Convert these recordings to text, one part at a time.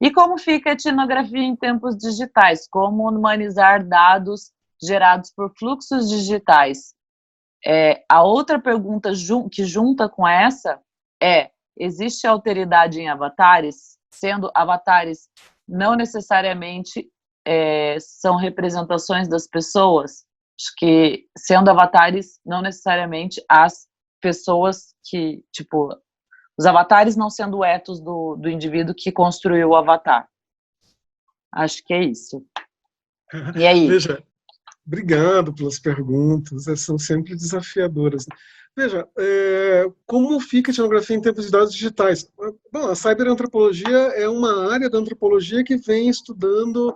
E como fica a etnografia em tempos digitais? Como humanizar dados gerados por fluxos digitais? A outra pergunta que junta com essa é: existe alteridade em avatares? Sendo avatares não necessariamente são representações das pessoas? Acho que sendo avatares não necessariamente as pessoas que, tipo, os avatares não sendo o ethos do indivíduo que construiu o avatar. Acho que é isso. E aí? Veja, obrigado pelas perguntas, são sempre desafiadoras. Veja, como fica a etnografia em tempos de dados digitais? Bom, a ciberantropologia é uma área da antropologia que vem estudando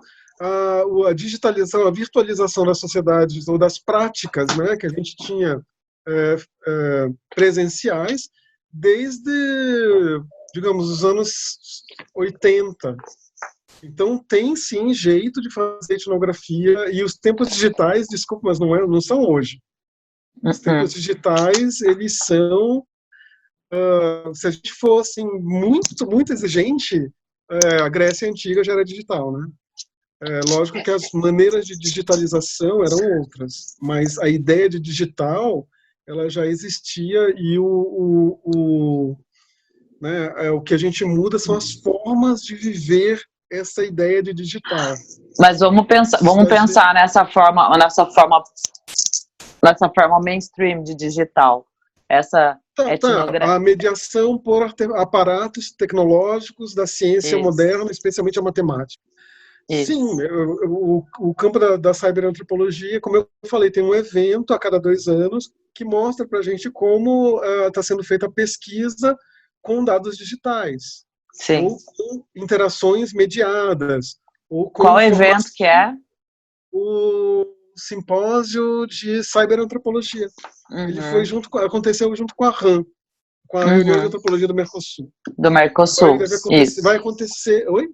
a digitalização, a virtualização das sociedades ou das práticas, né, que a gente tinha presenciais desde, digamos, os anos 80. Então tem sim jeito de fazer etnografia, e os tempos digitais, desculpa, mas não são hoje. Os tempos digitais, eles são, se a gente fosse muito exigente, a Grécia Antiga já era digital, né? Lógico que as maneiras de digitalização eram outras, mas a ideia de digital, ela já existia, e o que a gente muda são as formas de viver essa ideia de digital. Mas vamos pensar nessa forma mainstream de digital. A mediação por aparatos tecnológicos da ciência moderna, especialmente a matemática. Isso. Sim, o campo da ciberantropologia, como eu falei, tem um evento a cada 2 anos que mostra para a gente como está sendo feita a pesquisa com dados digitais. Sim. Ou com interações mediadas. Ou com qual evento que é? O simpósio de ciberantropologia. Ele foi aconteceu junto com a RAM, com a reunião de antropologia do Mercosul. Do Mercosul, isso. Vai acontecer... Oi?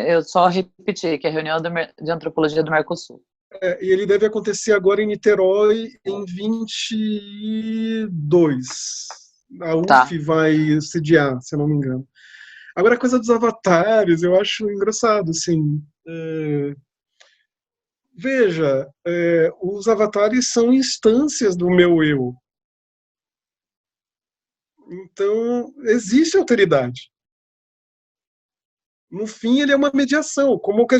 Eu só repeti que é a reunião de antropologia do Mercosul. E ele deve acontecer agora em Niterói em 22. A UF vai sediar, se eu não me engano. Agora, a coisa dos avatares, eu acho engraçado, assim. Veja, os avatares são instâncias do meu eu. Então, existe alteridade. No fim, ele é uma mediação. Como que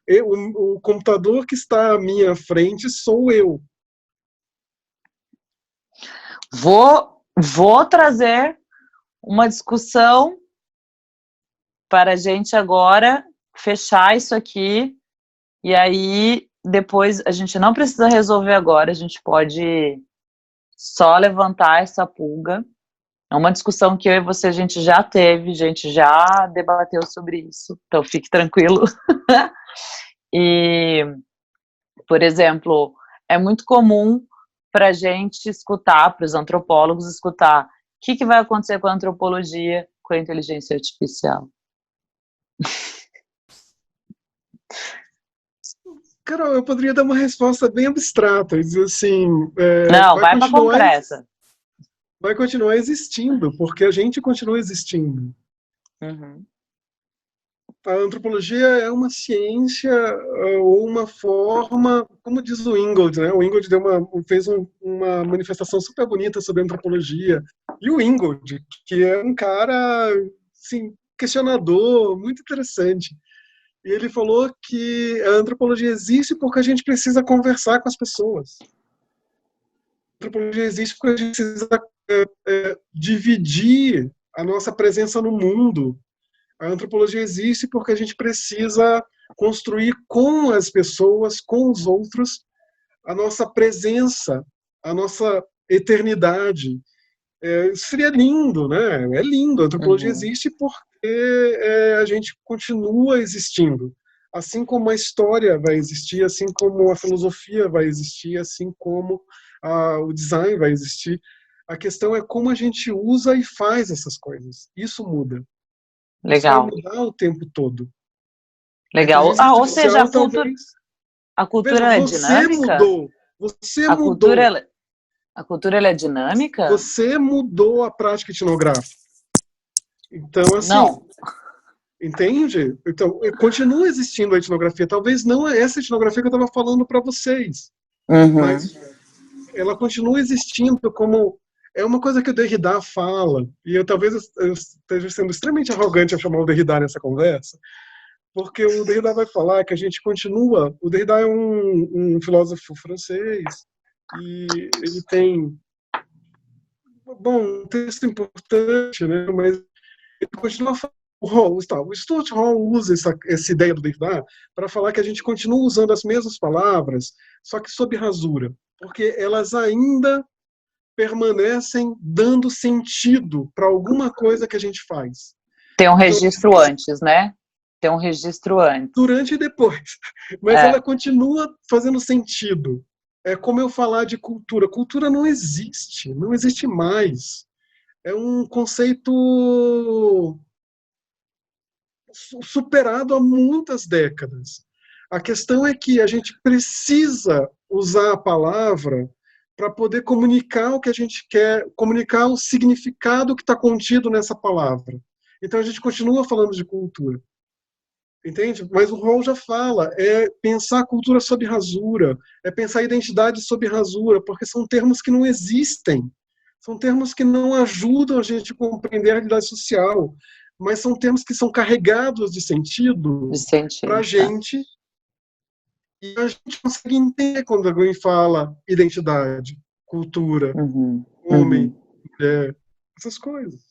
o computador que está à minha frente sou eu. Vou trazer uma discussão para a gente agora fechar isso aqui, e aí depois a gente não precisa resolver agora, a gente pode só levantar essa pulga. É uma discussão que eu e você a gente já teve, a gente já debateu sobre isso, então fique tranquilo. E, por exemplo, é muito comum para a gente escutar, para os antropólogos escutar, o que vai acontecer com a antropologia, com a inteligência artificial? Carol, eu poderia dar uma resposta bem abstrata, dizer assim... Não, vai para concreta. Vai continuar existindo, porque a gente continua existindo. A antropologia é uma ciência ou uma forma, como diz o Ingold, né? O Ingold fez uma manifestação super bonita sobre a antropologia. E o Ingold, que é um cara assim, questionador, muito interessante. E ele falou que a antropologia existe porque a gente precisa conversar com as pessoas. A antropologia existe porque a gente precisa dividir a nossa presença no mundo. A antropologia existe porque a gente precisa construir com as pessoas, com os outros, a nossa presença, a nossa eternidade. Isso seria lindo, né? É lindo. A antropologia existe porque a gente continua existindo. Assim como a história vai existir, assim como a filosofia vai existir, assim como o design vai existir. A questão é como a gente usa e faz essas coisas. Isso muda. Legal. Isso vai mudar o tempo todo. Legal. Ou seja, a cultura é dinâmica? Você mudou. A cultura ela é dinâmica? Você mudou a prática etnográfica. Então, assim... Entende? Então, continua existindo a etnografia. Talvez não é essa etnografia que eu estava falando para vocês, mas ela continua existindo como... É uma coisa que o Derrida fala, e talvez eu esteja sendo extremamente arrogante ao chamar o Derrida nessa conversa, porque o Derrida vai falar que a gente continua... O Derrida é um filósofo francês, e ele tem, bom, um texto importante, né, mas ele continua falando... O Stuart Hall usa essa ideia do Derrida para falar que a gente continua usando as mesmas palavras, só que sob rasura, porque elas ainda permanecem dando sentido para alguma coisa que a gente faz. Tem um registro antes, né? Tem um registro antes. Durante e depois. Mas ela continua fazendo sentido. É como eu falar de cultura. Cultura não existe mais. É um conceito superado há muitas décadas. A questão é que a gente precisa usar a palavra para poder comunicar o que a gente quer, comunicar o significado que está contido nessa palavra. Então a gente continua falando de cultura. Entende? Mas o Rawls já fala, é pensar a cultura sob rasura, é pensar a identidade sob rasura, porque são termos que não existem. São termos que não ajudam a gente a compreender a realidade social, mas são termos que são carregados de sentido para a gente, e a gente consegue entender quando alguém fala identidade, cultura, homem, mulher, essas coisas.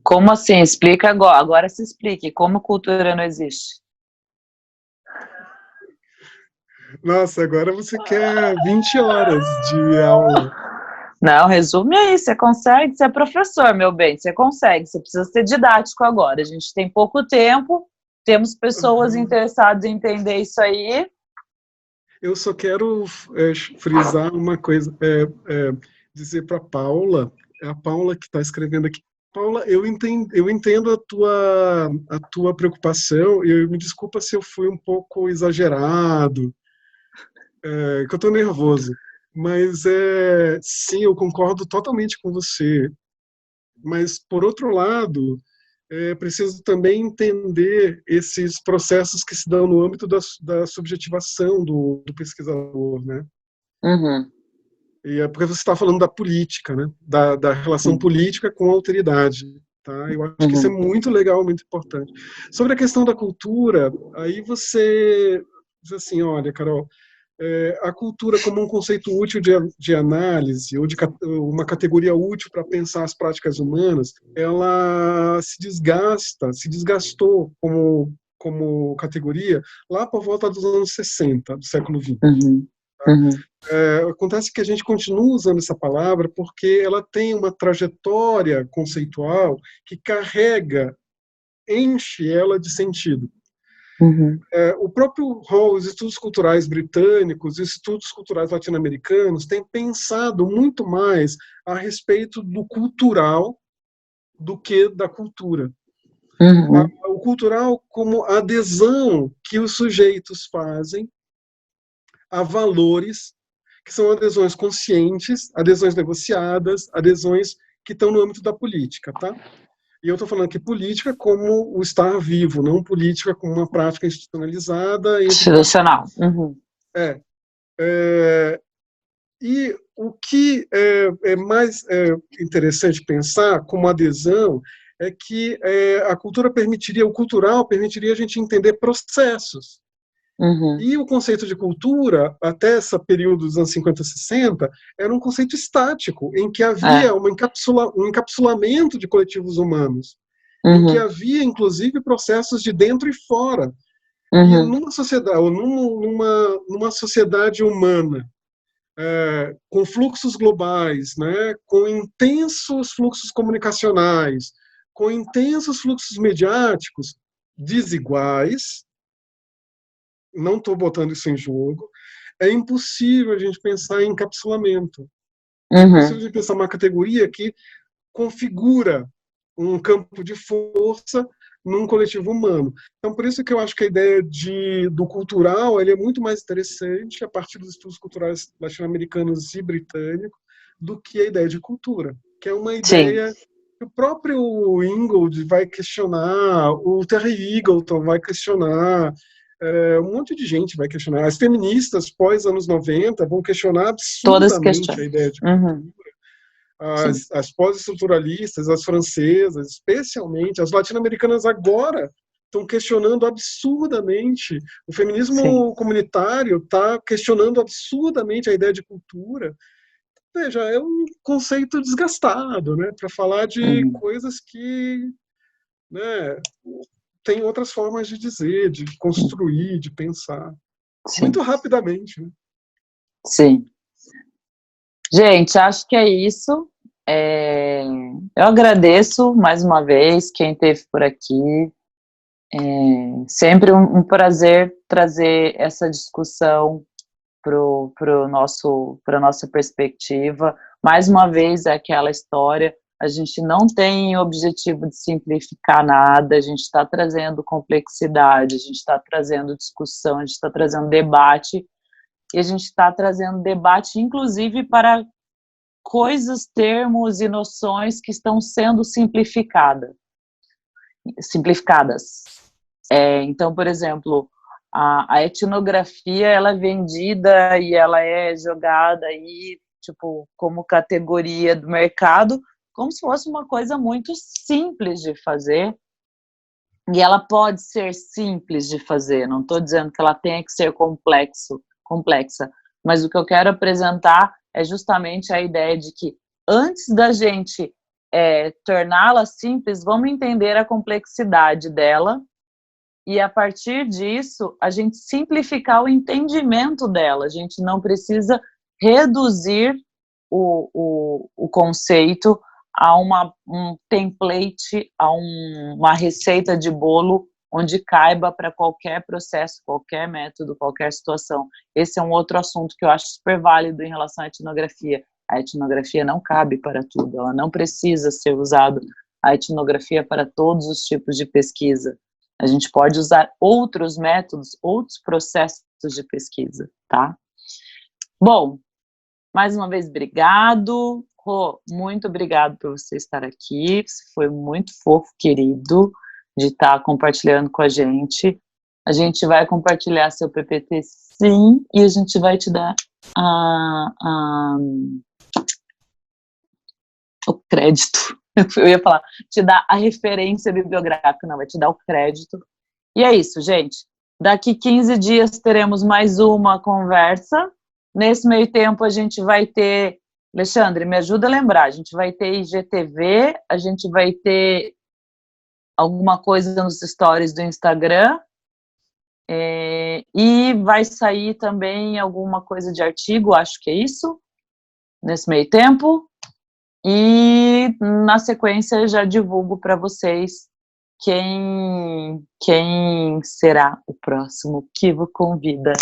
Como assim? Explica agora. Agora se explique. Como cultura não existe? Nossa, agora você quer 20 horas de aula. Não, resume aí. Você consegue? Você é professor, meu bem. Você consegue. Você precisa ser didático agora. A gente tem pouco tempo. Temos pessoas interessadas em entender isso aí. Eu só quero frisar uma coisa. Dizer para Paula, é a Paula que está escrevendo aqui. Paula, eu entendo a tua preocupação, e me desculpa se eu fui um pouco exagerado, que eu estou nervoso, mas sim, eu concordo totalmente com você. Mas, por outro lado, é preciso também entender esses processos que se dão no âmbito da subjetivação do pesquisador, né? E é porque você está falando da política, né? Da relação política com a alteridade. Tá? Eu acho que isso é muito legal, muito importante. Sobre a questão da cultura, aí você diz assim, olha, Carol, a cultura como um conceito útil de análise, ou de uma categoria útil para pensar as práticas humanas, ela se desgastou como categoria lá por volta dos anos 60, do século XX. Acontece que a gente continua usando essa palavra porque ela tem uma trajetória conceitual que enche ela de sentido. O próprio Hall, os estudos culturais britânicos, os estudos culturais latino-americanos têm pensado muito mais a respeito do cultural do que da cultura. O cultural como adesão que os sujeitos fazem a valores que são adesões conscientes, adesões negociadas, adesões que estão no âmbito da política, tá? E eu estou falando aqui política como o estar vivo, não política como uma prática institucionalizada. Institucional. E o que é mais interessante pensar como adesão é que a cultura o cultural permitiria a gente entender processos. E o conceito de cultura, até esse período dos anos 50 e 60, era um conceito estático, em que havia um encapsulamento de coletivos humanos, em que havia, inclusive, processos de dentro e fora. E numa sociedade, ou numa sociedade humana, com fluxos globais, né, com intensos fluxos comunicacionais, com intensos fluxos mediáticos desiguais, não estou botando isso em jogo, é impossível a gente pensar em encapsulamento. É impossível a gente pensar uma categoria que configura um campo de força num coletivo humano. Então, por isso que eu acho que a ideia do cultural ele é muito mais interessante a partir dos estudos culturais latino-americanos e britânicos do que a ideia de cultura, que é uma ideia O próprio Ingold vai questionar, o Terry Eagleton vai questionar, um monte de gente vai questionar. As feministas pós-anos 90 vão questionar Todas absurdamente a questionam. ideia de Uhum. as pós-estruturalistas, as francesas, especialmente, as latino-americanas agora estão questionando absurdamente. O feminismo comunitário está questionando absurdamente a ideia de cultura. Veja, é um conceito desgastado, né, para falar de coisas que, né, tem outras formas de dizer, de construir, de pensar. Muito rapidamente. Né? Sim. Gente, acho que é isso. Eu agradeço mais uma vez quem esteve por aqui. Sempre um prazer trazer essa discussão para nossa perspectiva. Mais uma vez, é aquela história, a gente não tem objetivo de simplificar nada, a gente está trazendo complexidade, a gente está trazendo discussão, a gente está trazendo debate, e a gente está trazendo debate, inclusive, para coisas, termos e noções que estão sendo simplificadas. Então, por exemplo, a etnografia, ela é vendida e ela é jogada aí, tipo, como categoria do mercado, como se fosse uma coisa muito simples de fazer, e ela pode ser simples de fazer, não estou dizendo que ela tenha que ser complexa, mas o que eu quero apresentar é justamente a ideia de que antes da gente torná-la simples, vamos entender a complexidade dela, e a partir disso, a gente simplificar o entendimento dela. A gente não precisa reduzir o conceito a um template, a uma receita de bolo onde caiba para qualquer processo, qualquer método, qualquer situação. Esse é um outro assunto que eu acho super válido em relação à etnografia. A etnografia não cabe para tudo, ela não precisa ser usada, a etnografia para todos os tipos de pesquisa. A gente pode usar outros métodos, outros processos de pesquisa, tá? Bom, mais uma vez, obrigado. Rô, muito obrigado por você estar aqui. Você foi muito fofo, querido, de estar compartilhando com a gente. A gente vai compartilhar seu PPT, sim, e a gente vai te dar o crédito. Eu ia falar, te dar a referência bibliográfica, não, vai te dar o crédito. E é isso, gente. Daqui 15 dias teremos mais uma conversa. Nesse meio tempo a gente vai ter... Alexandre, me ajuda a lembrar. A gente vai ter IGTV, a gente vai ter alguma coisa nos stories do Instagram, e vai sair também alguma coisa de artigo, acho que é isso, nesse meio tempo. E na sequência eu já divulgo para vocês quem será o próximo Kivo Convida.